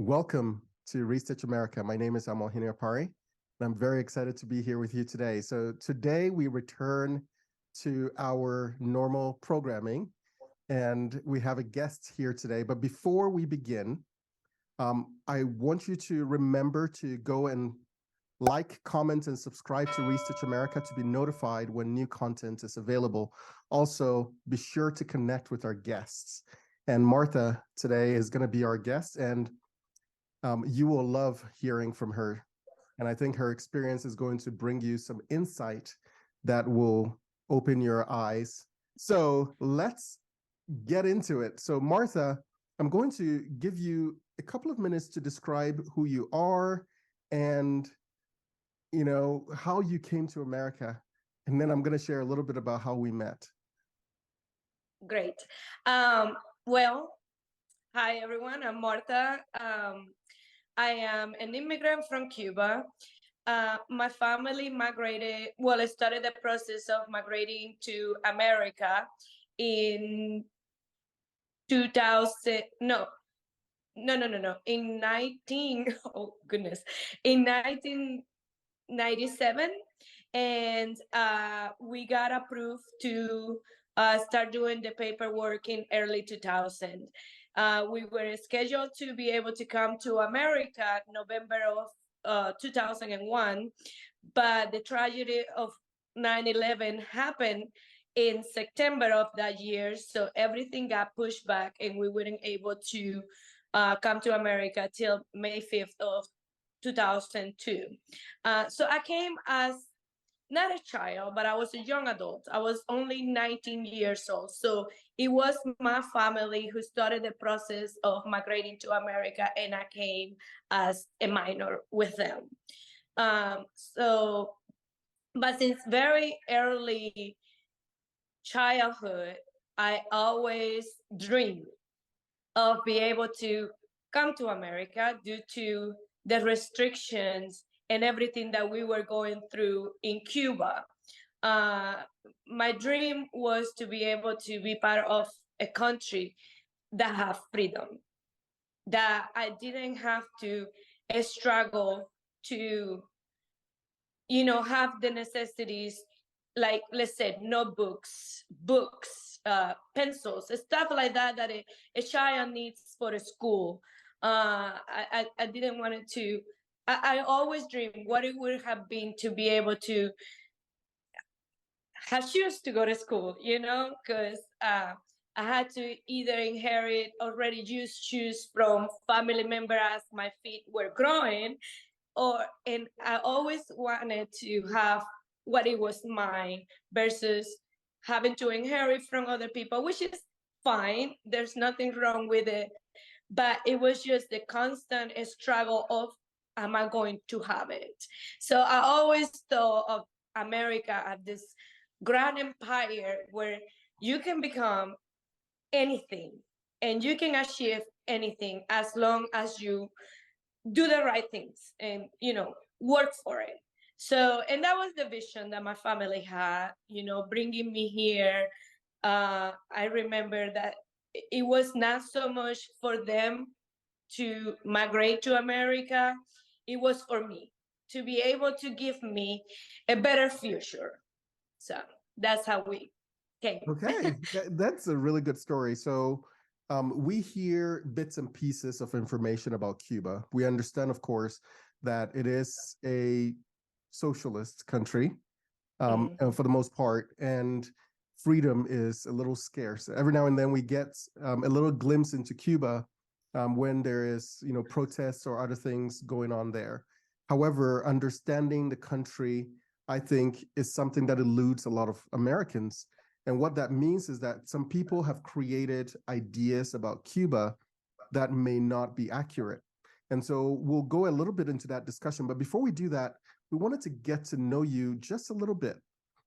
Welcome to Restitch America. My name is Ohene-Opare, and I'm very excited to be here with you today. So today we return to our normal programming, and we have a guest here today. But before we begin, I want you to remember to go and like, comment, and subscribe to Restitch America to be notified when new content is available. Also, be sure to connect with our guests. And Martha today is going to be our guest, and you will love hearing from her. And I think her experience is going to bring you some insight that will open your eyes. So let's get into it. So Martha, I'm going to give you a couple of minutes to describe who you are and how you came to America. And then I'm going to share a little bit about how we met. Great. Well, hi everyone, I'm Martha. I am an immigrant from Cuba. My family started the process of migrating to America in 2000, in 1997. And we got approved to start doing the paperwork in early 2000. We were scheduled to be able to come to America November of 2001, but the tragedy of 9/11 happened in September of that year, so everything got pushed back and we weren't able to come to America till May 5th of 2002. So I came as not a child, but I was a young adult. I was only 19 years old. So it was my family who started the process of migrating to America, and I came as a minor with them. But since very early childhood, I always dreamed of being able to come to America due to the restrictions and everything that we were going through in Cuba. My dream was to be able to be part of a country that have freedom, that I didn't have to struggle to, have the necessities, like, let's say, notebooks, books, pencils, stuff like that a child needs for a school. I didn't want it to. I always dreamed what it would have been to be able to have shoes to go to school, because I had to either inherit already used shoes from family members as my feet were growing, and I always wanted to have what it was mine versus having to inherit from other people, which is fine. There's nothing wrong with it. But it was just the constant struggle of, am I going to have it? So I always thought of America as this grand empire where you can become anything and you can achieve anything as long as you do the right things and, work for it. So, and that was the vision that my family had, bringing me here. I remember that it was not so much for them to migrate to America. It was for me to be able to give me a better future. So that's how we came. Okay, that's a really good story. So we hear bits and pieces of information about Cuba. We understand, of course, that it is a socialist country for the most part, and freedom is a little scarce. Every now and then we get a little glimpse into Cuba when there is, protests or other things going on there. However, understanding the country, I think, is something that eludes a lot of Americans. And what that means is that some people have created ideas about Cuba that may not be accurate. And so we'll go a little bit into that discussion. But before we do that, we wanted to get to know you just a little bit.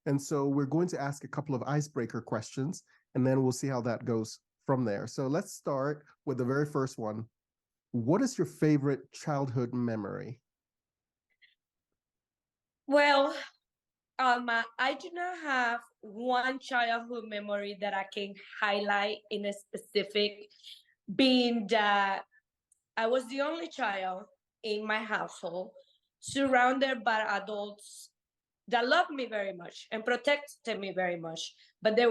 And so we're going to ask a couple of icebreaker questions, and then we'll see how that goes from there. So let's start with the very first one. What is your favorite childhood memory? Well, I do not have one childhood memory that I can highlight in a specific, being that I was the only child in my household, surrounded by adults that loved me very much and protected me very much, but they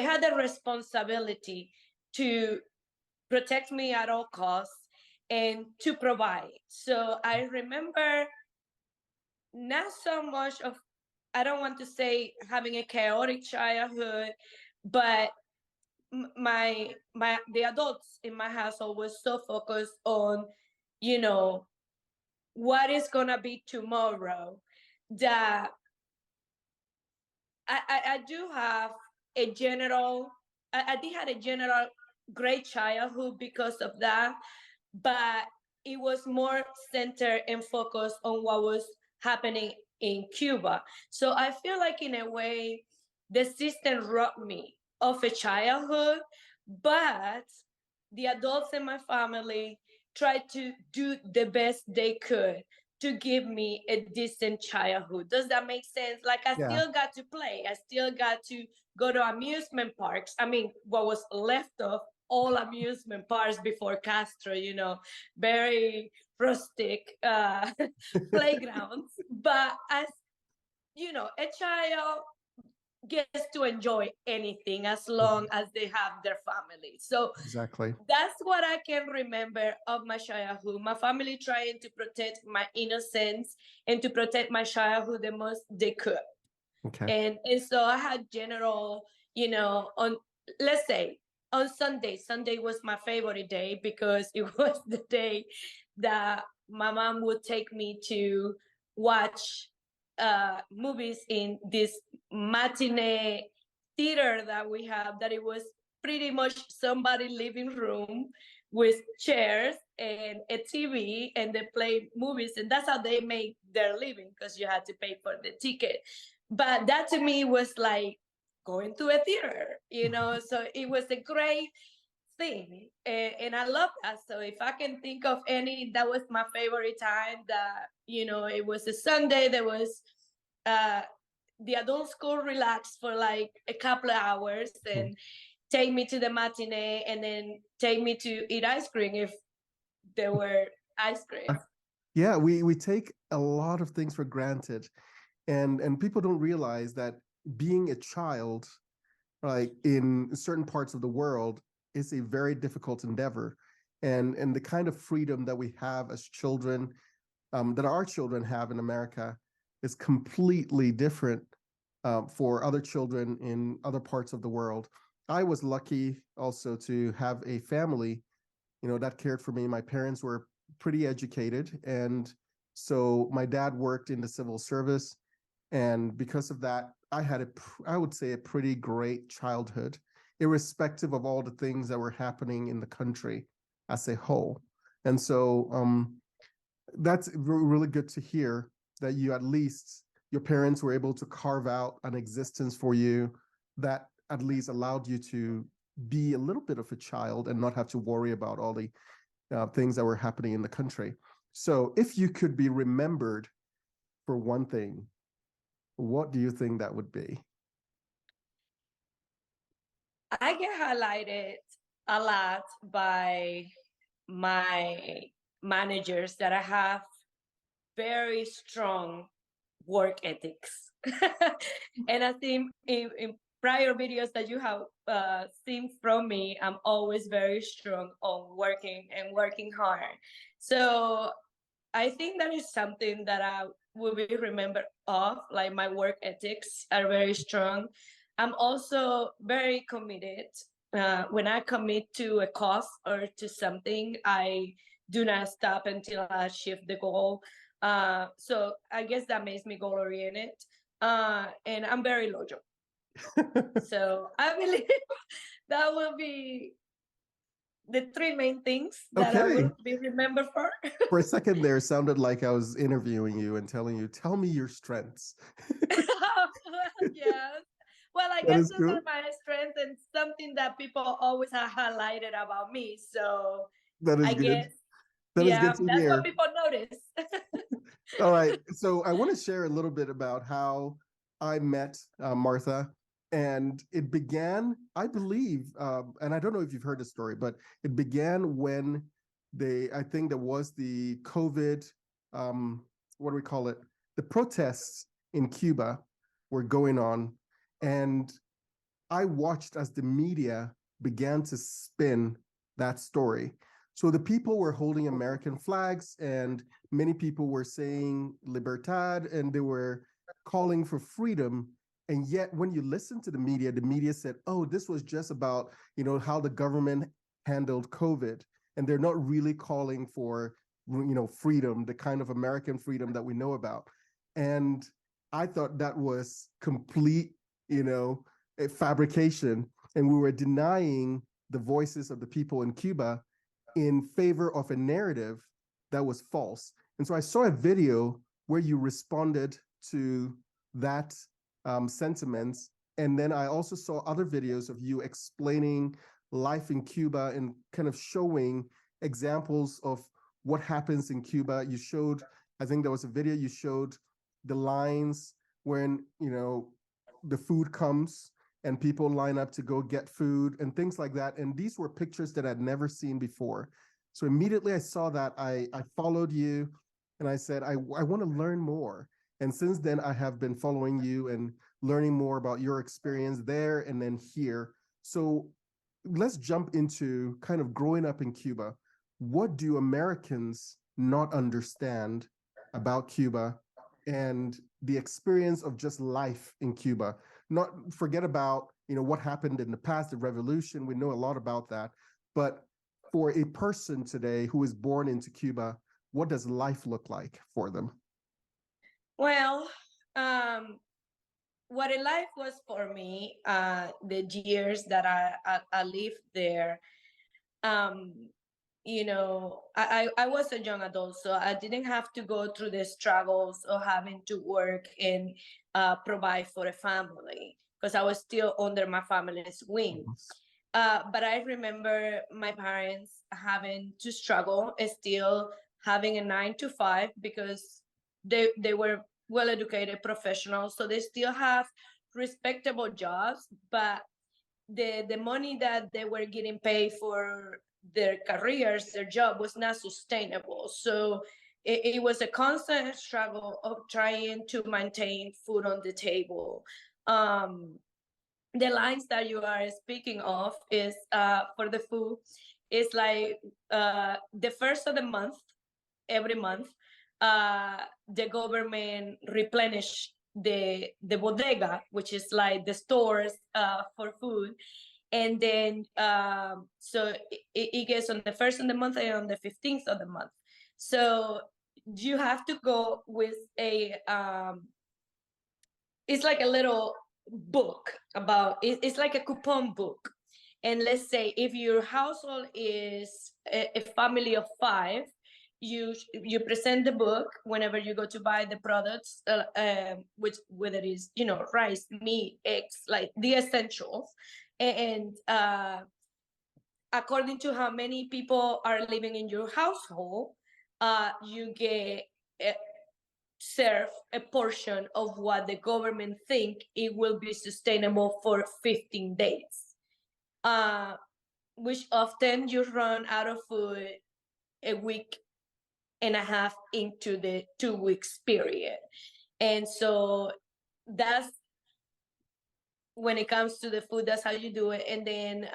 had the responsibility to protect me at all costs and to provide. So I remember not so much of, I don't want to say having a chaotic childhood, but the adults in my household was so focused on, you know, what is gonna be tomorrow, that I do have a general, I did have a general great childhood because of that, but it was more centered and focused on what was happening in Cuba. So I feel like in a way, the system robbed me of a childhood, but the adults in my family tried to do the best they could to give me a decent childhood. Does that make sense? Like I Yeah. still got to play. I still got to go to amusement parks. I mean, what was left of all amusement parks before Castro, very rustic playgrounds. But as a child gets to enjoy anything as long as they have their family. So Exactly. that's what I can remember of my childhood. My family trying to protect my innocence and to protect my childhood the most they could. Okay. And so I had general, on, let's say, on Sunday was my favorite day because it was the day that my mom would take me to watch movies in this matinee theater that we have, that it was pretty much somebody living room with chairs and a TV, and they play movies, and that's how they make their living, because you had to pay for the ticket. But that to me was like going to a theater, so it was a great thing, and I love that. So if I can think of any, that was my favorite time, that it was a Sunday, there was the adult school relaxed for like a couple of hours and take me to the matinee, and then take me to eat ice cream if there were ice cream. Yeah, we take a lot of things for granted, and people don't realize that being a child, like in certain parts of the world, is a very difficult endeavor, and the kind of freedom that we have as children, that our children have in America, is completely different for other children in other parts of the world. I was lucky also to have a family, that cared for me. My parents were pretty educated, and so my dad worked in the civil service, and because of that, I had I would say, a pretty great childhood, irrespective of all the things that were happening in the country as a whole. And so that's really good to hear that you, at least your parents were able to carve out an existence for you that at least allowed you to be a little bit of a child and not have to worry about all the things that were happening in the country. So if you could be remembered for one thing, what do you think that would be? I get highlighted a lot by my managers that I have very strong work ethics. And I think in prior videos that you have seen from me, I'm always very strong on working and working hard. So I think that is something that I will be remembered of, like my work ethics are very strong. I'm also very committed. When I commit to a cause or to something, I do not stop until I achieve the goal. So I guess that makes me goal oriented. And I'm very loyal. So I believe that will be the three main things that I Okay. will be remembered for. For a second there, it sounded like I was interviewing you and telling you, tell me your strengths. Yes. Well, I That guess is those cool. are my strengths and something that people always have highlighted about me. So That is I good. guess, That is yeah, good to that's what hear. people notice. All right. So I want to share a little bit about how I met Martha. And it began, I believe, and I don't know if you've heard the story, but it began when I think there was the COVID, what do we call it? The protests in Cuba were going on. And I watched as the media began to spin that story. So the people were holding American flags, and many people were saying libertad, and they were calling for freedom. And yet, when you listen to the media said, "Oh, this was just about how the government handled COVID," and they're not really calling for freedom, the kind of American freedom that we know about. And I thought that was complete, a fabrication, and we were denying the voices of the people in Cuba in favor of a narrative that was false. And so I saw a video where you responded to that sentiments. And then I also saw other videos of you explaining life in Cuba and kind of showing examples of what happens in Cuba. You showed, I think there was a video you showed the lines when, the food comes and people line up to go get food and things like that. And these were pictures that I'd never seen before. So immediately I saw that, I followed you and I said, I want to learn more. And since then, I have been following you and learning more about your experience there and then here. So let's jump into kind of growing up in Cuba. What do Americans not understand about Cuba and the experience of just life in Cuba? Not forget about, what happened in the past, the revolution. We know a lot about that. But for a person today who is born into Cuba, what does life look like for them? Well, what a life was for me, the years that I lived there, I was a young adult, so I didn't have to go through the struggles of having to work and provide for a family because I was still under my family's wing. But I remember my parents having to struggle, still having a 9 to 5 because they were well-educated professionals, so they still have respectable jobs, but the money that they were getting paid for their careers, their job was not sustainable. So it was a constant struggle of trying to maintain food on the table. The lines that you are speaking of is for the food is like the first of the month, every month, the government replenish the bodega, which is like the stores for food. And then so it gets on the first of the month and on the 15th of the month. So you have to go with a it's like a little book about it's like a coupon book. And let's say if your household is a family of 5, you present the book whenever you go to buy the products, which whether it is rice, meat, eggs, like the essentials, and according to how many people are living in your household, you get serve a portion of what the government think it will be sustainable for 15 days, which often you run out of food a week and a half into the 2 weeks period. And so that's when it comes to the food, that's how you do it. And then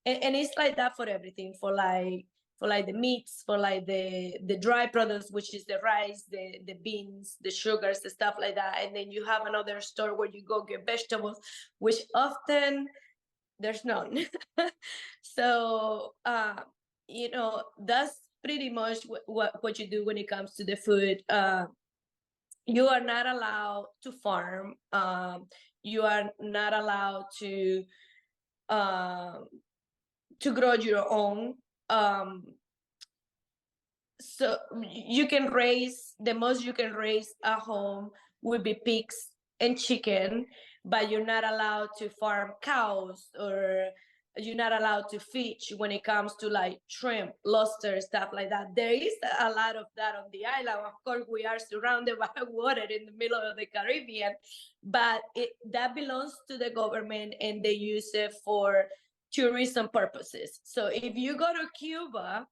and it's like that for everything, for like the meats, for like the dry products, which is the rice, the beans, the sugars, the stuff like that. And then you have another store where you go get vegetables, which often there's none. So that's pretty much what you do when it comes to the food. You are not allowed to farm. You are not allowed to grow your own. So you can raise, the most you can raise at home would be pigs and chicken, but you're not allowed to farm cows or you're not allowed to fish when it comes to like shrimp, lobster, stuff like that. There is a lot of that on the island. Of course, we are surrounded by water in the middle of the Caribbean, but that belongs to the government and they use it for tourism purposes. So if you go to Cuba,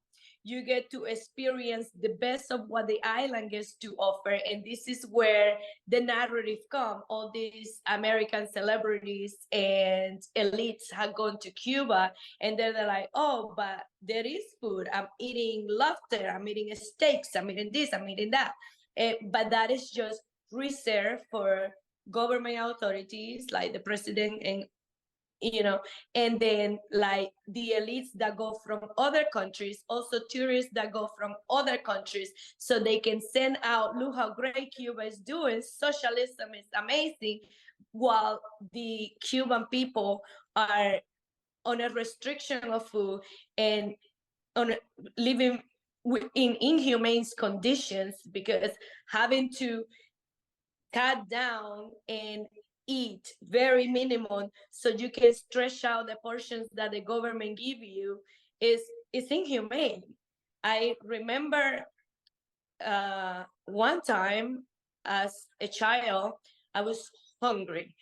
you get to experience the best of what the island gets to offer. And this is where the narrative come. All these American celebrities and elites have gone to Cuba and they're like, oh, but there is food. I'm eating lobster, I'm eating steaks, I'm eating this, I'm eating that. But that is just reserved for government authorities like the president and and then like the elites that go from other countries, also tourists that go from other countries, so they can send out, look how great Cuba is doing, socialism is amazing, while the Cuban people are on a restriction of food and on living in inhumane conditions, because having to cut down and eat very minimum so you can stretch out the portions that the government give you is inhumane. I remember one time as a child, I was hungry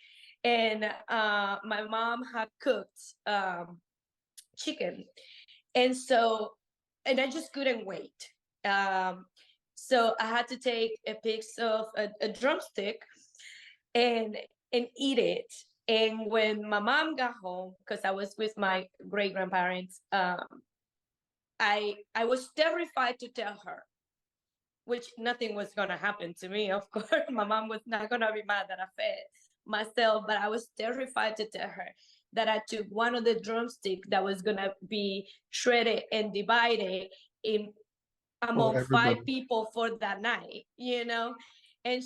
and my mom had cooked chicken, and I just couldn't wait. So I had to take a piece of a drumstick and eat it. And when my mom got home, because I was with my great grandparents, I was terrified to tell her, which nothing was gonna happen to me. Of course, my mom was not gonna be mad that I fed myself, but I was terrified to tell her that I took one of the drumsticks that was gonna be shredded and divided in among 5 people for that night, and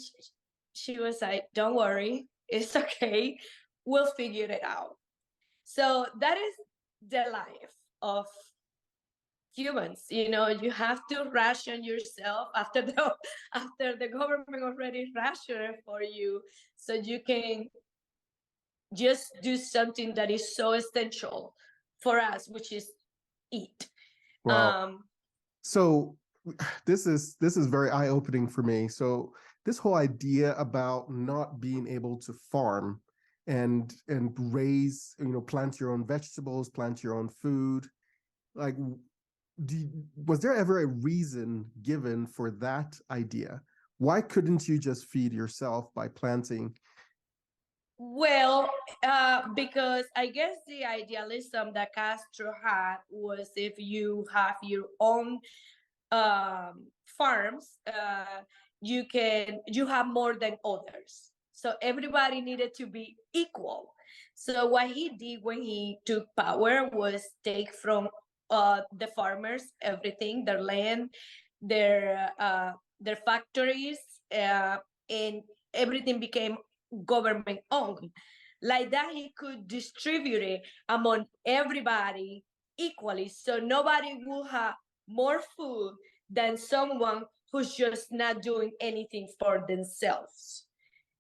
she was like, don't worry, it's okay, we'll figure it out. So that is the life of Cubans. You have to ration yourself after the government already rationed for you, so you can just do something that is so essential for us, which is eat. Wow. So this is very eye-opening for me. So this whole idea about not being able to farm and raise, plant your own vegetables, plant your own food, like, was there ever a reason given for that idea? Why couldn't you just feed yourself by planting? Well, because I guess the idealism that Castro had was, if you have your own farms, you have more than others. So everybody needed to be equal. So what he did when he took power was take from the farmers everything, their land, their factories, and everything became government owned. Like that, he could distribute it among everybody equally, so nobody will have more food than someone who's just not doing anything for themselves.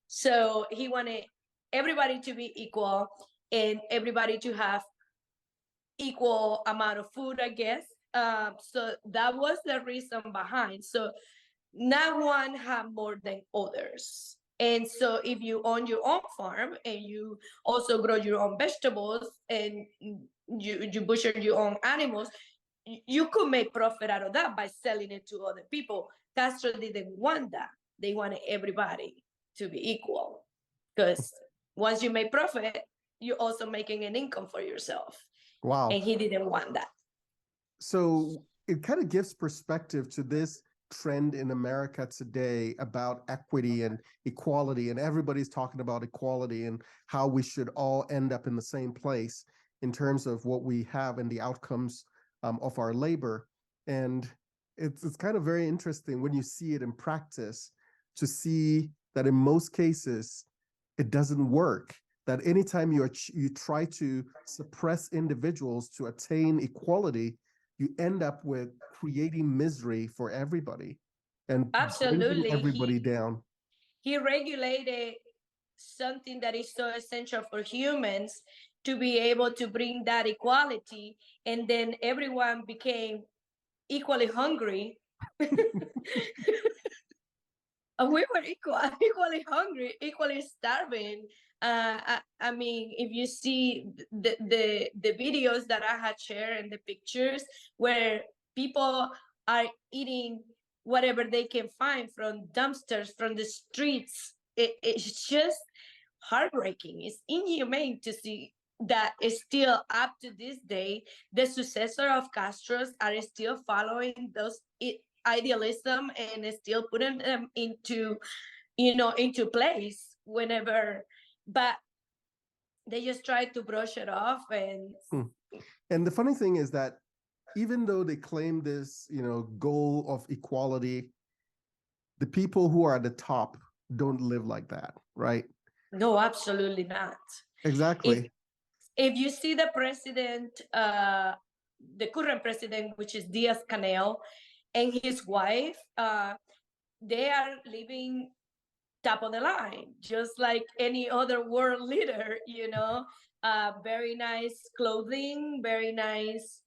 So he wanted everybody to be equal and everybody to have equal amount of food, I guess. So that was the reason behind. So not one have more than others. And so if you own your own farm and you also grow your own vegetables and you butcher your own animals, you could make profit out of that by selling it to other people. Castro didn't want that. They wanted everybody to be equal, because once you make profit, you're also making an income for yourself. Wow. And he didn't want that. So it kind of gives perspective to this trend in America today about equity and equality, and everybody's talking about equality and how we should all end up in the same place in terms of what we have and the outcomes of our labor. And it's kind of very interesting when you see it in practice to see that in most cases it doesn't work. That anytime you try to suppress individuals to attain equality, you end up with creating misery for everybody and absolutely everybody down. He regulated something that is so essential for humans, to be able to bring that equality, and then everyone became equally hungry. And we were equally hungry, equally starving. I mean, if you see the videos that I had shared and the pictures where people are eating whatever they can find from dumpsters, from the streets, it's just heartbreaking. It's inhumane to see that is still up to this day, the successor of Castro's are still following those idealism and still putting them into, into place whenever, but they just try to brush it off. And the funny thing is that even though they claim this, goal of equality, the people who are at the top don't live like that, right? No, absolutely not. Exactly. If you see the president, the current president, which is Diaz-Canel, and his wife, they are living top of the line, just like any other world leader, very nice clothing, very nice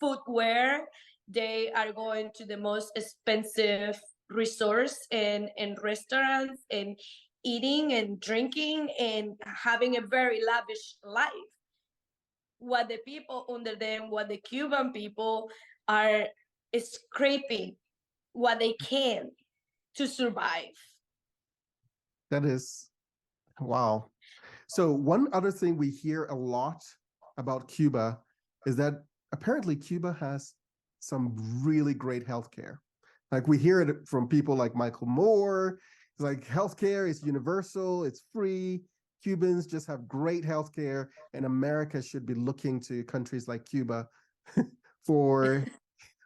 footwear. They are going to the most expensive resorts and restaurants and eating and drinking and having a very lavish life. What the people under them, what the Cuban people are scraping what they can to survive. That is, wow. So one other thing we hear a lot about Cuba is that apparently Cuba has some really great healthcare. Like we hear it from people like Michael Moore. It's like healthcare is universal, it's free. Cubans just have great healthcare, and America should be looking to countries like Cuba for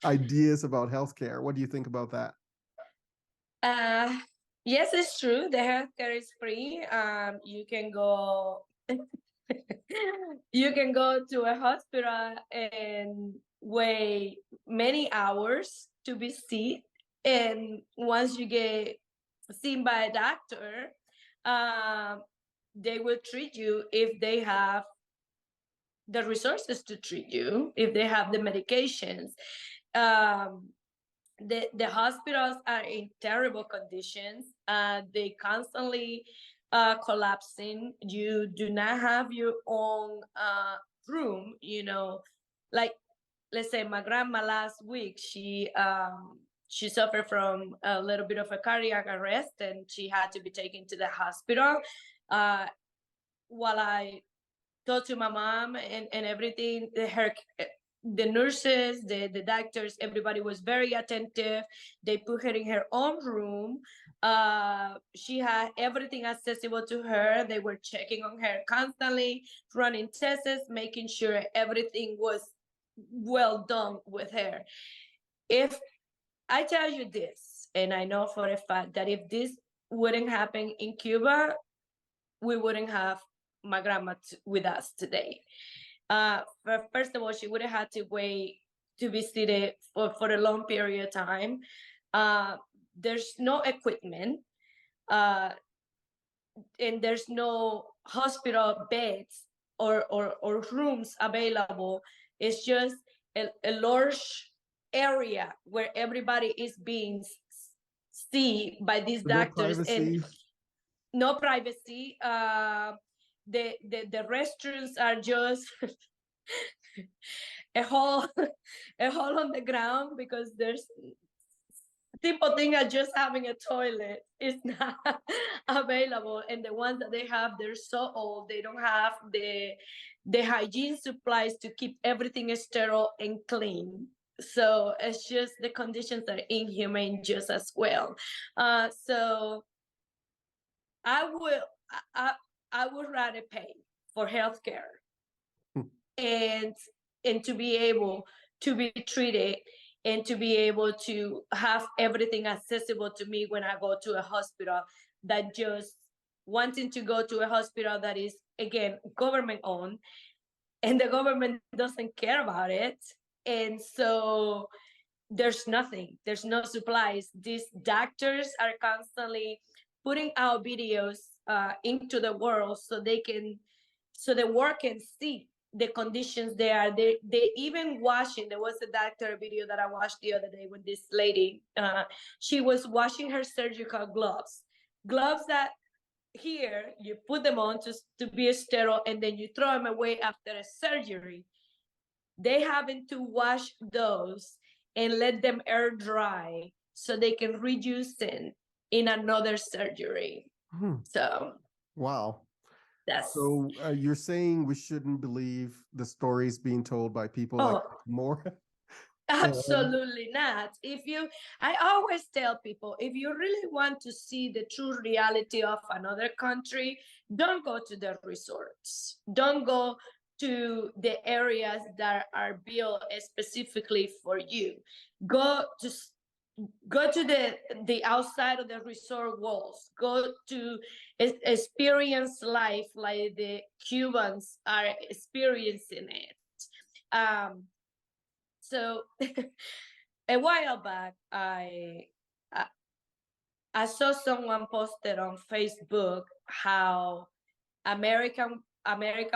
ideas about healthcare. What do you think about that? Yes, it's true. The healthcare is free. You can go you can go to a hospital and wait many hours to be seen. And once you get seen by a doctor, they will treat you if they have the resources to treat you, if they have the medications. The hospitals are in terrible conditions. They constantly collapsing. You do not have your own room. Like, let's say my grandma last week, she suffered from a little bit of a cardiac arrest, and she had to be taken to the hospital. While I talked to my mom and everything, the nurses, the doctors, everybody was very attentive. They put her in her own room. She had everything accessible to her. They were checking on her constantly, running tests, making sure everything was well done with her. If I tell you this, and I know for a fact that if this wouldn't happen in Cuba, we wouldn't have my grandma with us today. First of all, she would have had to wait to be seated for a long period of time. There's no equipment, and there's no hospital beds or rooms available. It's just a large area where everybody is being seen by these doctors. And no privacy. The restrooms are just a hole on the ground, because there's simple thing as just having a toilet is not available, and the ones that they have, they're so old, they don't have the hygiene supplies to keep everything sterile and clean. So it's just the conditions are inhumane just as well. So I would rather pay for healthcare and to be able to be treated and to be able to have everything accessible to me when I go to a hospital, that just wanting to go to a hospital that is, again, government owned, and the government doesn't care about it. And so there's nothing, there's no supplies. These doctors are constantly putting out videos into the world so they can so the world can see the conditions there. They even washing. There was a doctor video that I watched the other day with this lady. She was washing her surgical gloves that here you put them on to be sterile, and then you throw them away after a surgery. They having to wash those and let them air dry so they can reuse it in another surgery. So wow. that's So you're saying we shouldn't believe the stories being told by people like more? absolutely not. I always tell people, if you really want to see the true reality of another country, don't go to the resorts. Don't go to the areas that are built specifically for you. Go to the outside of the resort walls. Go to experience life like the Cubans are experiencing it. So a while back, I saw someone posted on Facebook how America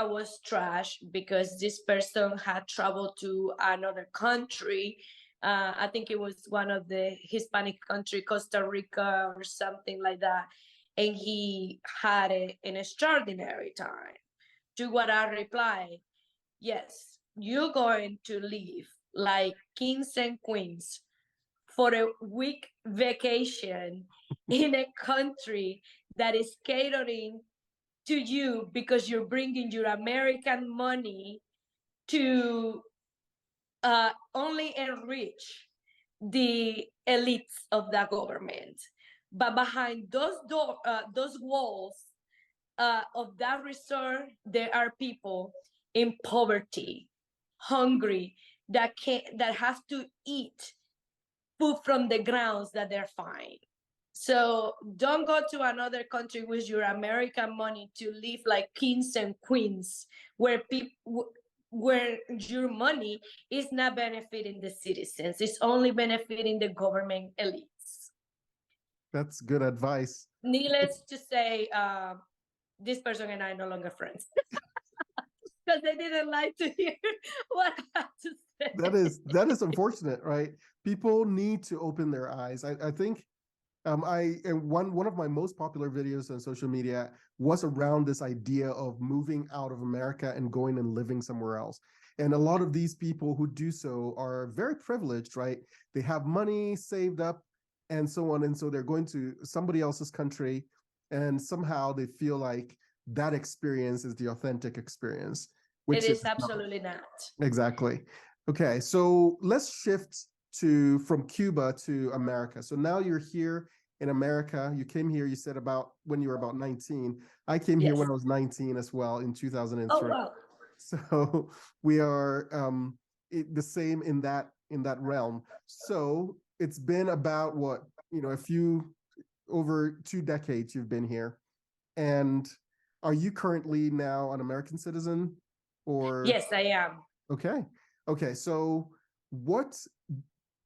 was trash because this person had traveled to another country. I think it was one of the Hispanic country, Costa Rica or something like that, and he had an extraordinary time. To what I replied, yes, you're going to live like kings and queens for a week vacation in a country that is catering to you because you're bringing your American money to only enrich the elites of the government. But behind those walls of that resort, there are people in poverty, hungry, that have to eat food from the grounds that they're finding. So don't go to another country with your American money to live like kings and queens, where your money is not benefiting the citizens. It's only benefiting the government elites. That's good advice. Needless to say, this person and I are no longer friends. Because they didn't like to hear what I had to say. That is unfortunate, right? People need to open their eyes. I think one of my most popular videos on social media was around this idea of moving out of America and going and living somewhere else. And a lot of these people who do so are very privileged, right? They have money saved up and so on. And so they're going to somebody else's country, and somehow they feel like that experience is the authentic experience, which it is absolutely not. Exactly. Okay, so let's shift from Cuba to America. So now you're here in America. You came here, you said about when you were about 19. I came here when I was 19 as well in 2003. Oh, wow. So we are the same in that realm. So it's been about what, over 2 decades you've been here. And are you currently now an American citizen? Or yes, I am. Okay. So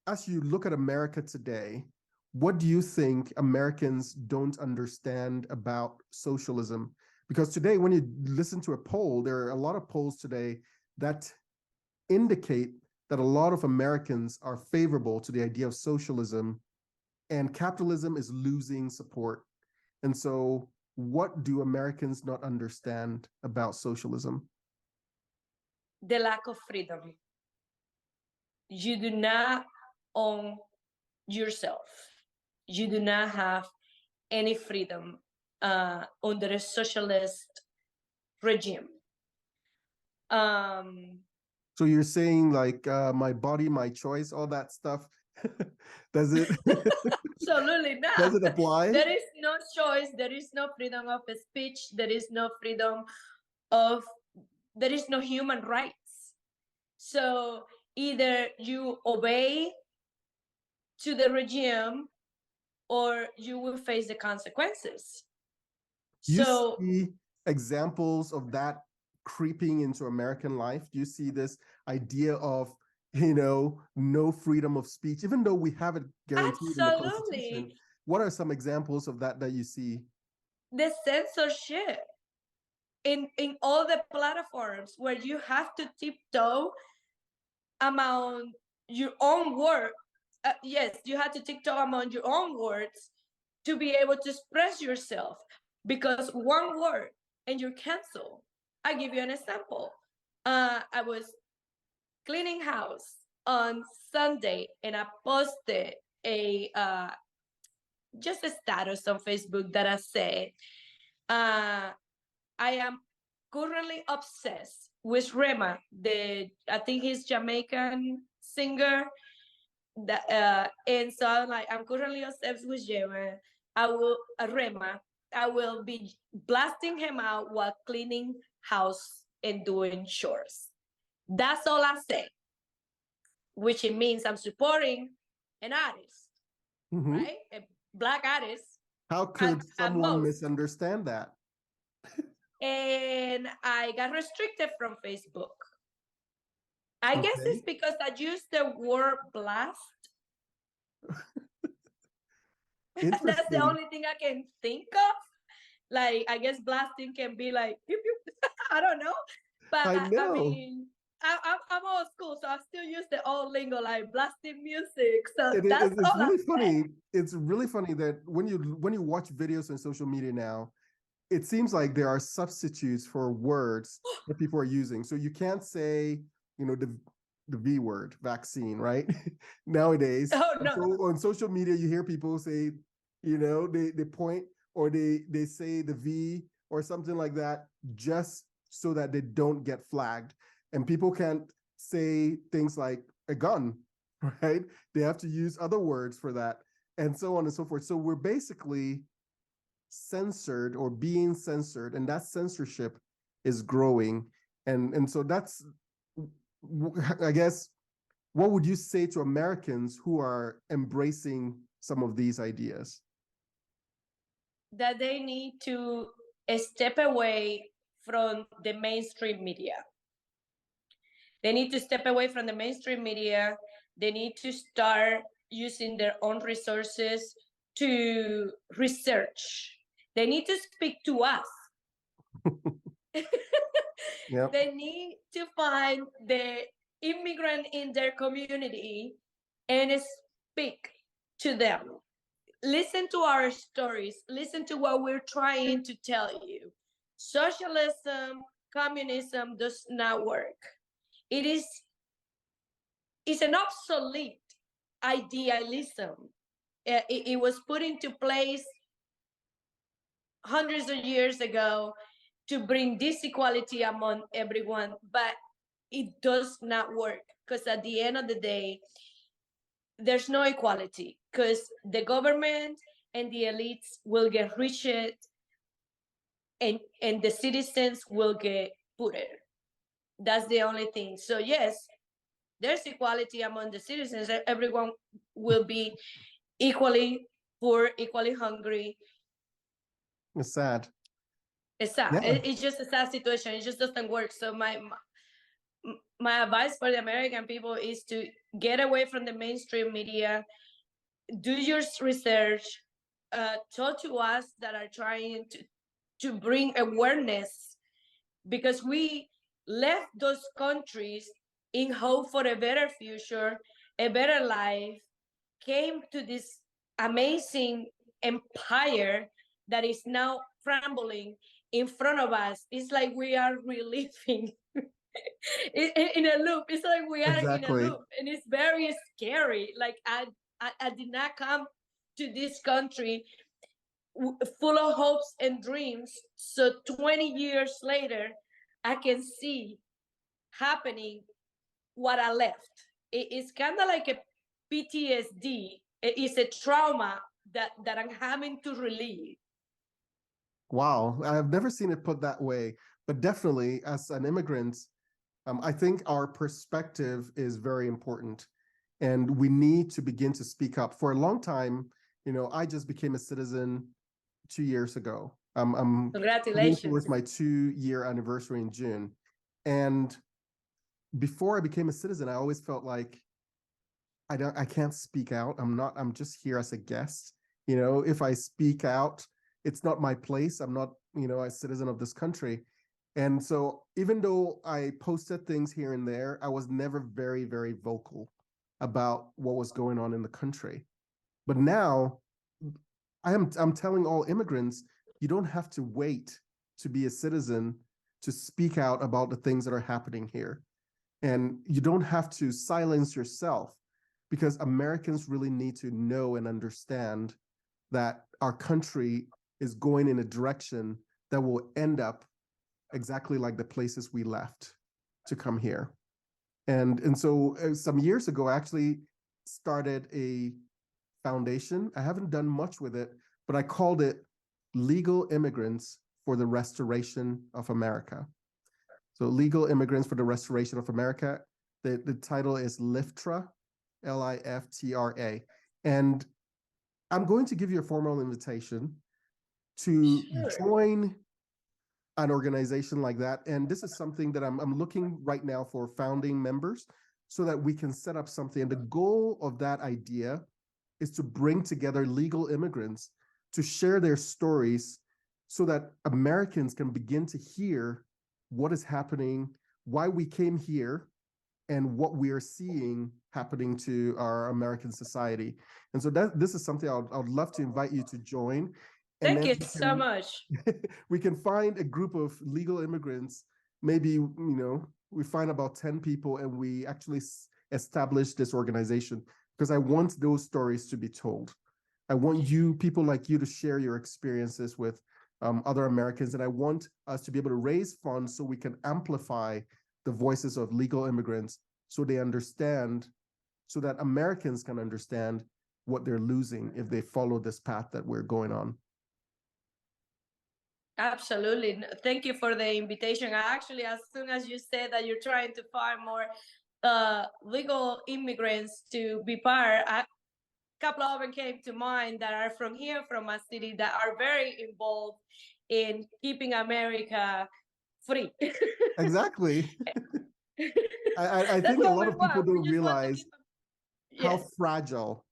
as you look at America today, what do you think Americans don't understand about socialism? Because today, when you listen to a poll, there are a lot of polls today that indicate that a lot of Americans are favorable to the idea of socialism, and capitalism is losing support. And so what do Americans not understand about socialism? The lack of freedom. You do not own yourself. You do not have any freedom under a socialist regime. So you're saying like my body, my choice, all that stuff. Does it? Absolutely not. Does it apply? There is no choice. There is no freedom of speech. There is no there is no human rights. So either you obey to the regime or you will face the consequences. You see examples of that creeping into American life? Do you see this idea of, no freedom of speech, even though we have it guaranteed in the Constitution? What are some examples of that you see? The censorship. in all the platforms where you have to tiptoe among your own word. Yes, you have to tiptoe among your own words to be able to express yourself, because one word and you're canceled. I give you an example. I was cleaning house on Sunday, and I posted a just a status on Facebook that I said, I am currently obsessed with Rema, I think he's Jamaican singer. And so I'm like, I'm currently obsessed with Rema. I will be blasting him out while cleaning house and doing chores. That's all I say, which it means I'm supporting an artist, right? A Black artist. How could someone most. misunderstand that? And I got restricted from Facebook. I guess it's because I used the word blast. That's the only thing I can think of. Like, I guess blasting can be like, pew, pew. I don't know. But I mean, I'm old school, so I still use the old lingo, like blasting music. So it's really funny. It's really funny that when you watch videos on social media now, it seems like there are substitutes for words that people are using. So you can't say, the V word, vaccine, right? Nowadays. Oh, no. So on social media, you hear people say, they point or they say the V or something like that, just so that they don't get flagged. And people can't say things like a gun, right? They have to use other words for that, and so on and so forth. So we're basically censored or being censored, and that censorship is growing. And so that's, I guess, what would you say to Americans who are embracing some of these ideas? That they need to step away from the mainstream media. They need to step away from the mainstream media. They need to start using their own resources to research. They need to speak to us. Yep. They need to find the immigrant in their community and speak to them. Listen to our stories. Listen to what we're trying to tell you. Socialism, communism does not work. It's an obsolete idealism. It was put into place hundreds of years ago to bring this equality among everyone, but it does not work, because at the end of the day, there's no equality, because the government and the elites will get richer and the citizens will get poorer. That's the only thing. So yes, there's equality among the citizens. Everyone will be equally poor, equally hungry. It's sad. It's sad. Yeah. It's just a sad situation. It just doesn't work. So my advice for the American people is to get away from the mainstream media, do your research, talk to us that are trying to bring awareness, because we left those countries in hope for a better future, a better life, came to this amazing empire that is now crumbling in front of us. It's like we are reliving in a loop. It's like we are in a loop, and it's very scary. Like I did not come to this country full of hopes and dreams. So 20 years later, I can see happening what I left. It's kind of like a PTSD. It's a trauma that I'm having to relieve. Wow, I've never seen it put that way, but definitely as an immigrant, I think our perspective is very important, and we need to begin to speak up. For a long time, I just became a citizen 2 years ago. I'm Congratulations. Towards my 2-year anniversary in June. And before I became a citizen, I always felt like I can't speak out. I'm just here as a guest. If I speak out, it's not my place. I'm not, a citizen of this country. And so even though I posted things here and there, I was never very, very vocal about what was going on in the country. But now I'm telling all immigrants, you don't have to wait to be a citizen to speak out about the things that are happening here. And you don't have to silence yourself, because Americans really need to know and understand that our country is going in a direction that will end up exactly like the places we left to come here. And so some years ago, I actually started a foundation. I haven't done much with it, but I called it Legal Immigrants for the Restoration of America. So Legal Immigrants for the Restoration of America. The title is LIFTRA, LIFTRA. And I'm going to give you a formal invitation to join an organization like that. And this is something that I'm looking right now for founding members so that we can set up something. And the goal of that idea is to bring together legal immigrants to share their stories so that Americans can begin to hear what is happening, why we came here, and what we are seeing happening to our American society. And so this is something I would love to invite you to join. And Thank you so much. We can find a group of legal immigrants. Maybe, we find about 10 people and we actually establish this organization, because I want those stories to be told. I want people like you to share your experiences with other Americans. And I want us to be able to raise funds so we can amplify the voices of legal immigrants so they understand, so that Americans can understand what they're losing if they follow this path that we're going on. Absolutely. Thank you for the invitation. Actually, as soon as you said that you're trying to find more legal immigrants to be part, a couple of them came to mind that are from here, from my city, that are very involved in keeping America free. Exactly. I think a lot of people don't realize how fragile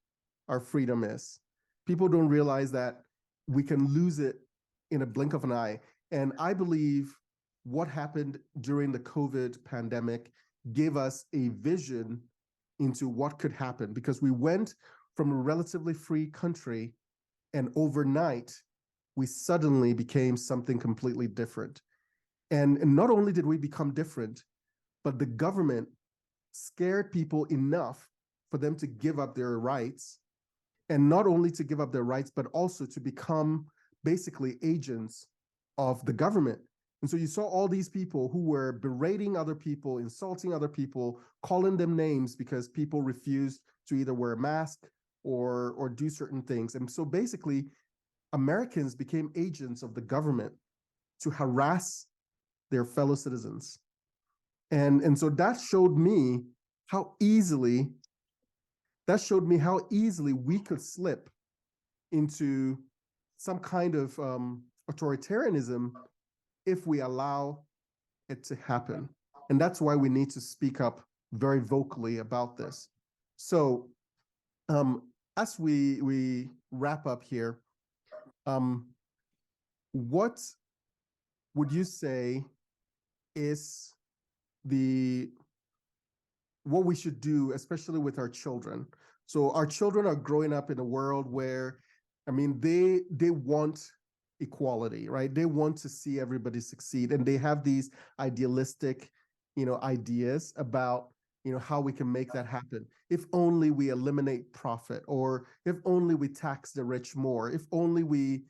our freedom is. People don't realize that we can lose it in a blink of an eye. And I believe what happened during the COVID pandemic gave us a vision into what could happen, because we went from a relatively free country and overnight we suddenly became something completely different. And not only did we become different, but the government scared people enough for them to give up their rights, and not only to give up their rights, but also to become basically agents of the government. And so you saw all these people who were berating other people, insulting other people, calling them names because people refused to either wear a mask or do certain things. And so basically, Americans became agents of the government to harass their fellow citizens. And so that showed me how easily we could slip into some kind of authoritarianism if we allow it to happen. And that's why we need to speak up very vocally about this. So as we wrap up here, what would you say is what we should do, especially with our children? So our children are growing up in a world where, they want equality, right? They want to see everybody succeed, and they have these idealistic, ideas about, how we can make that happen. If only we eliminate profit, or if only we tax the rich more, if only we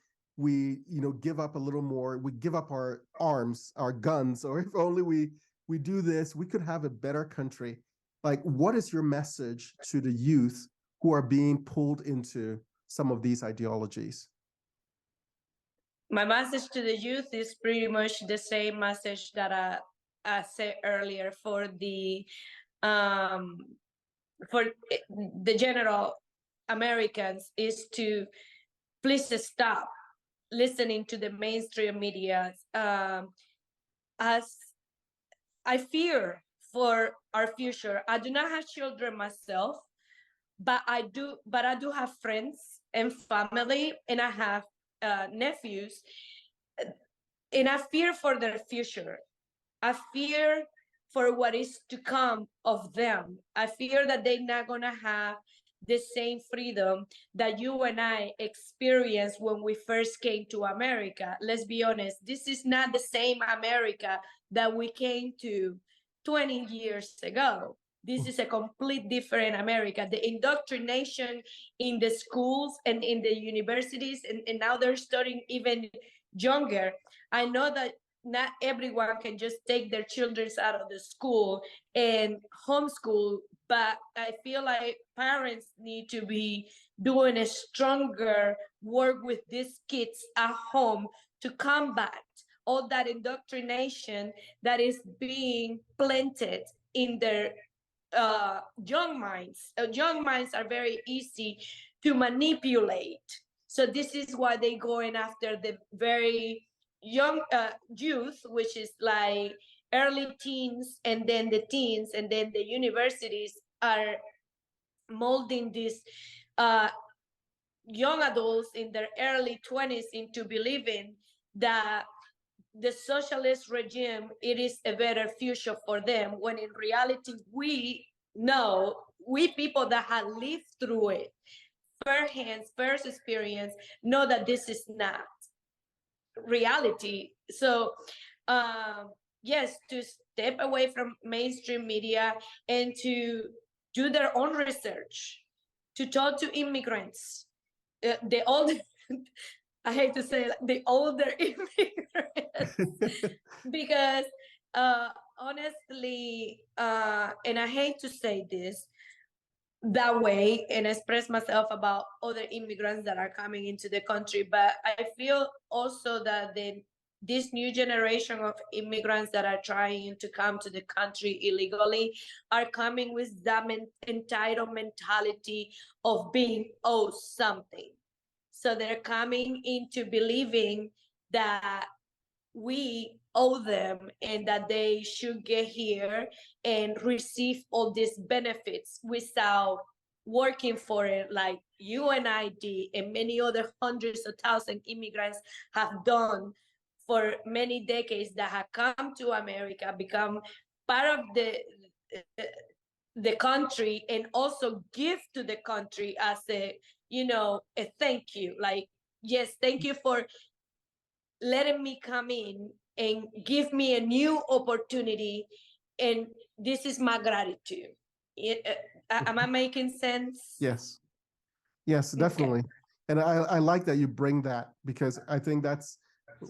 give up a little more, we give up our arms, our guns, or if only we do this, we could have a better country. Like, what is your message to the youth who are being pulled into some of these ideologies? My message to the youth is pretty much the same message that I said earlier for the general Americans, is to please stop listening to the mainstream media. As I fear for our future. I do not have children myself, but I do have friends and family, and I have nephews. and I fear for their future. I fear for what is to come of them. I fear that they're not gonna have the same freedom that you and I experienced when we first came to America. Let's be honest, this is not the same America that we came to 20 years ago. This is a complete different America. The indoctrination in the schools and in the universities, and now they're starting even younger. I know that not everyone can just take their children out of the school and homeschool, but I feel like parents need to be doing a stronger work with these kids at home to combat all that indoctrination that is being planted in their young minds. Young minds are very easy to manipulate. So this is why they're going after the very young youth, which is like early teens, and then the teens, and then the universities are molding these young adults in their early 20s into believing that the socialist regime, it is a better future for them, when in reality we know, we people that have lived through it first experience, know that this is not reality. So yes, to step away from mainstream media and to do their own research, to talk to immigrants, the older I hate to say it, the older immigrants, because honestly, and I hate to say this that way and express myself about other immigrants that are coming into the country, but I feel also that this new generation of immigrants that are trying to come to the country illegally are coming with that entitled mentality of being owed something. So they're coming into believing that we owe them and that they should get here and receive all these benefits without working for it, like you and I did, and many other hundreds of thousands immigrants have done for many decades, that have come to America, become part of the country, and also give to the country as a, you know, a thank you. Like, yes, thank you for letting me come in and give me a new opportunity, and this is my gratitude. Am I making sense? Yes. Yes, definitely. Okay. And I like that you bring that, because I think that's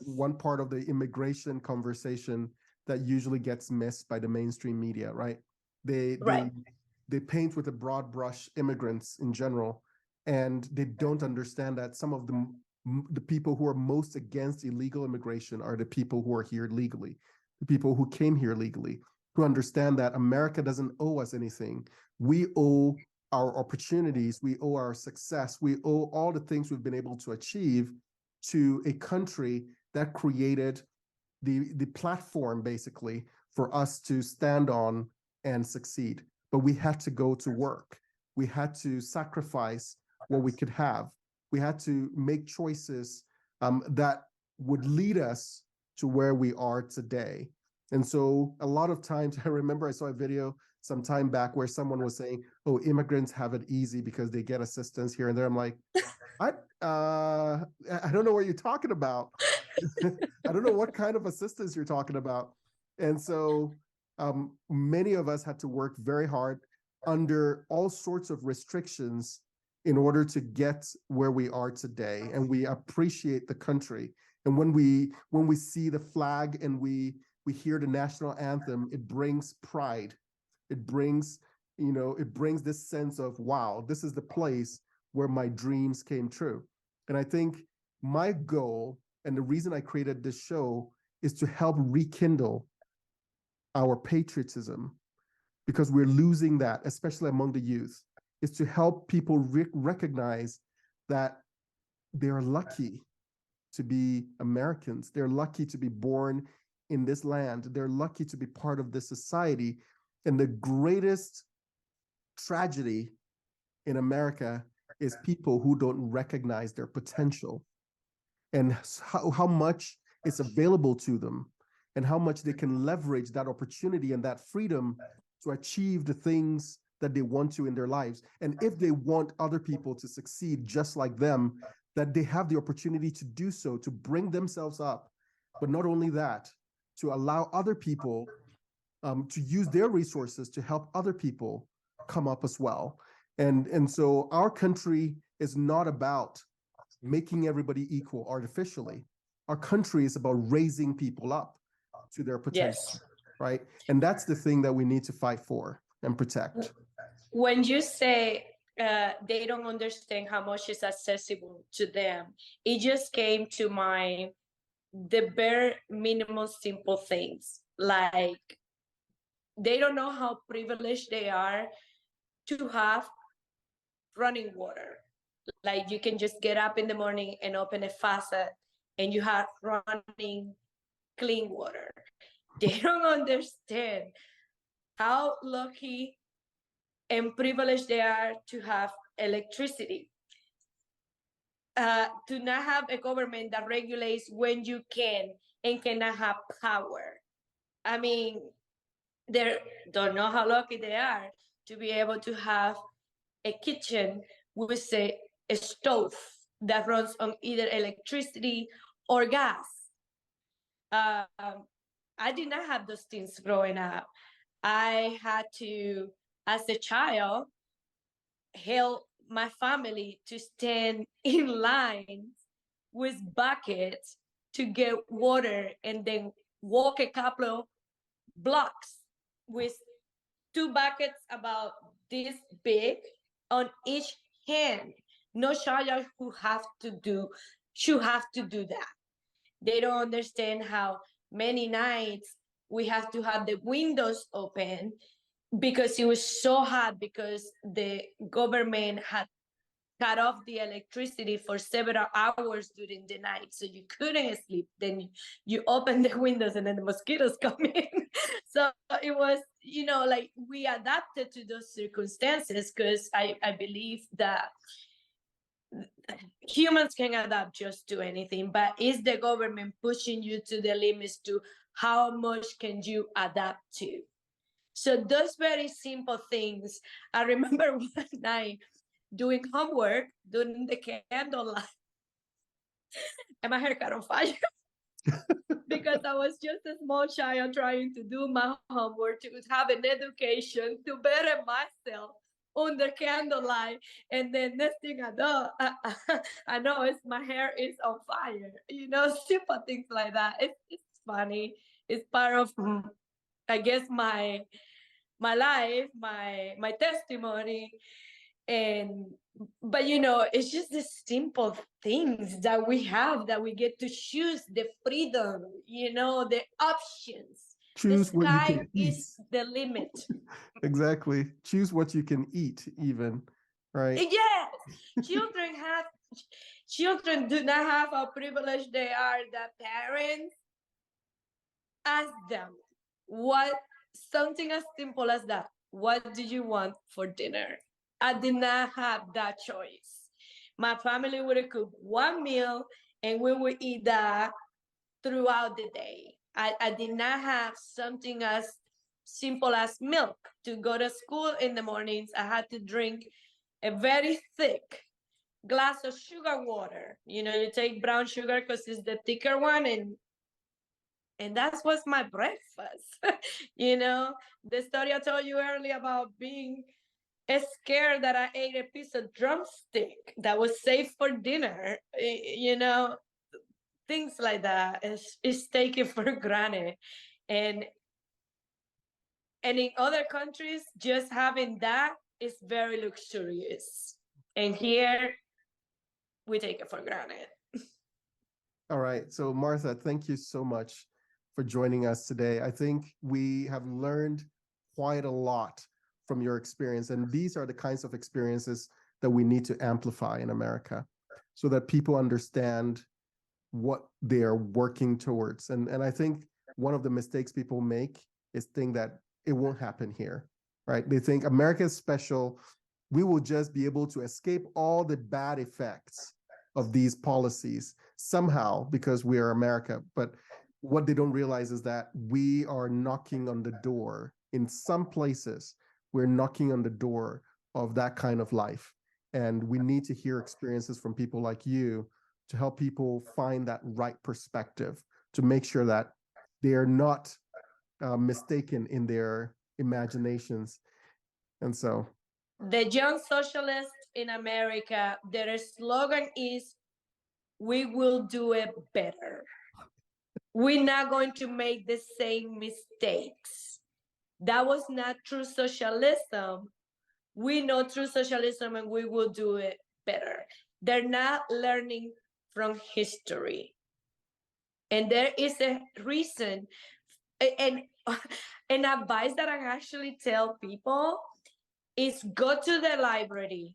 one part of the immigration conversation that usually gets missed by the mainstream media, right? Right. They paint with a broad brush immigrants in general, and they don't understand that some of the people who are most against illegal immigration are the people who are here legally, the people who came here legally, who understand that America doesn't owe us anything. We owe our opportunities, we owe our success, we owe all the things we've been able to achieve to a country that created the platform basically for us to stand on and succeed. But we had to go to work. We had to sacrifice what we could have. We had to make choices that would lead us to where we are today. And so a lot of times, I remember I saw a video some time back where someone was saying, oh, immigrants have it easy because they get assistance here and there. I'm like, I don't know what you're talking about. I don't know what kind of assistance you're talking about. And so many of us had to work very hard under all sorts of restrictions in order to get where we are today. And we appreciate the country. And when we see the flag and we hear the national anthem, it brings pride. It brings this sense of, wow, this is the place where my dreams came true. And I think my goal, and the reason I created this show, is to help rekindle our patriotism, because we're losing that, especially among the youth, is to help people recognize that they're lucky to be Americans. They're lucky to be born in this land. They're lucky to be part of this society. And the greatest tragedy in America is people who don't recognize their potential, and how much is available to them and how much they can leverage that opportunity and that freedom to achieve the things that they want to in their lives. And if they want other people to succeed just like them, that they have the opportunity to do so, to bring themselves up. But not only that, to allow other people to use their resources to help other people come up as well. And so our country is not about making everybody equal artificially. Our country is about raising people up to their potential, Yes. right? And that's the thing that we need to fight for and protect. When you say they don't understand how much is accessible to them, it just came to mind the bare minimum simple things, like they don't know how privileged they are to have running water. Like you can just get up in the morning and open a faucet and you have running clean water. They don't understand how lucky and privileged they are to have electricity. To not have a government that regulates when you can and cannot have power. I mean, they don't know how lucky they are to be able to have a kitchen with a stove that runs on either electricity or gas. I did not have those things growing up. I had to, as a child, help my family to stand in lines with buckets to get water and then walk a couple of blocks with 2 buckets about this big on each hand. No child who should have to do that. They don't understand how many nights we have to have the windows open because it was so hot, because the government had cut off the electricity for several hours during the night, so you couldn't sleep. Then you open the windows and then the mosquitoes come in. So it was, like we adapted to those circumstances, because I believe that humans can adapt just to anything, but is the government pushing you to the limits to how much can you adapt to? So those very simple things. I remember one night doing homework, doing the candlelight, and my hair caught on fire because I was just a small child trying to do my homework, to have an education, to better myself under candlelight. And then next thing I know, I know my hair is on fire. Simple things like that. It's funny. It's part of, I guess, my life, my testimony. But it's just the simple things that we have, that we get to choose the freedom, the options. Choose The what you sky can eat. is the limit. Exactly. Choose what you can eat, even, right? Yes, children do not have how privileged they are that parents ask them something as simple as that. What do you want for dinner? I did not have that choice. My family would cook one meal and we would eat that throughout the day. I did not have something as simple as milk. To go to school in the mornings, I had to drink a very thick glass of sugar water. You take brown sugar because it's the thicker one, and that was my breakfast. The story I told you earlier about being scared that I ate a piece of drumstick that was safe for dinner, things like that is taken for granted. And in other countries, just having that is very luxurious. And here, we take it for granted. All right. So Martha, thank you so much for joining us today. I think we have learned quite a lot from your experience. And these are the kinds of experiences that we need to amplify in America so that people understand what they are working towards. And I think one of the mistakes people make is think that it won't happen here, right? They think America is special. We will just be able to escape all the bad effects of these policies somehow because we are America. But what they don't realize is that we are knocking on the door. In some places, we're knocking on the door of that kind of life. And we need to hear experiences from people like you to help people find that right perspective, to make sure that they are not mistaken in their imaginations. And so The Young Socialists in America, their slogan is, "We will do it better. We're not going to make the same mistakes." That was not true socialism. We know true socialism and we will do it better. They're not learning from history. And there is a reason, and an advice that I actually tell people is go to the library,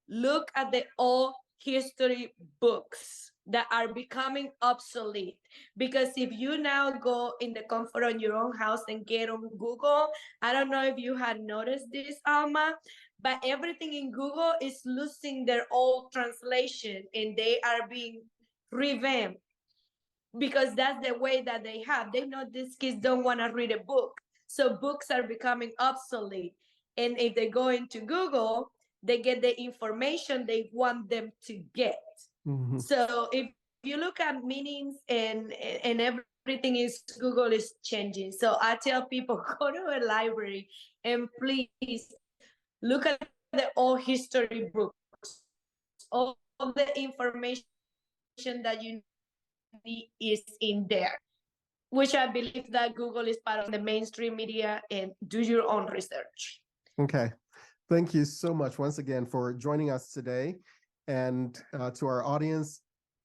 look at the old history books that are becoming obsolete. Because if you now go in the comfort of your own house and get on Google, I don't know if you had noticed this, Alma, but everything in Google is losing their old translation and they are being revamped because that's the way that they have. They know these kids don't want to read a book. So books are becoming obsolete. And if they go into Google, they get the information they want them to get. mhm. So if you look at meanings and everything is Google is changing. So I tell people, go to a library and please look at the old history books. All of the information that you need is in there, which I believe that Google is part of the mainstream media, and do your own research. Okay. Thank you so much once again for joining us today. And to our audience,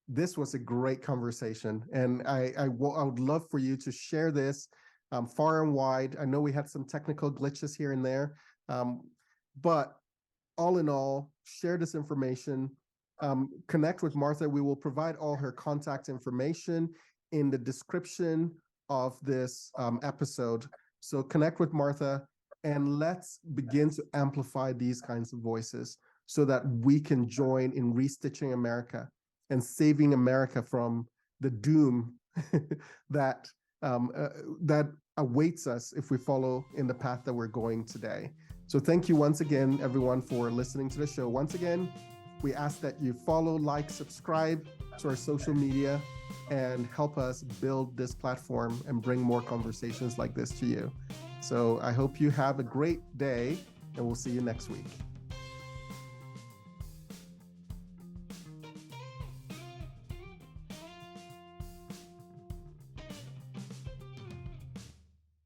this was a great conversation. And I would love for you to share this far and wide. I know we had some technical glitches here and there, but all in all, share this information. Connect with Martha. We will provide all her contact information in the description of this episode. So connect with Martha and let's begin to amplify these kinds of voices so that we can join in restitching America and saving America from the doom that that awaits us if we follow in the path that we're going today. So thank you once again, everyone, for listening to the show. Once again, we ask that you follow, like, subscribe to our social media and help us build this platform and bring more conversations like this to you. So I hope you have a great day and we'll see you next week.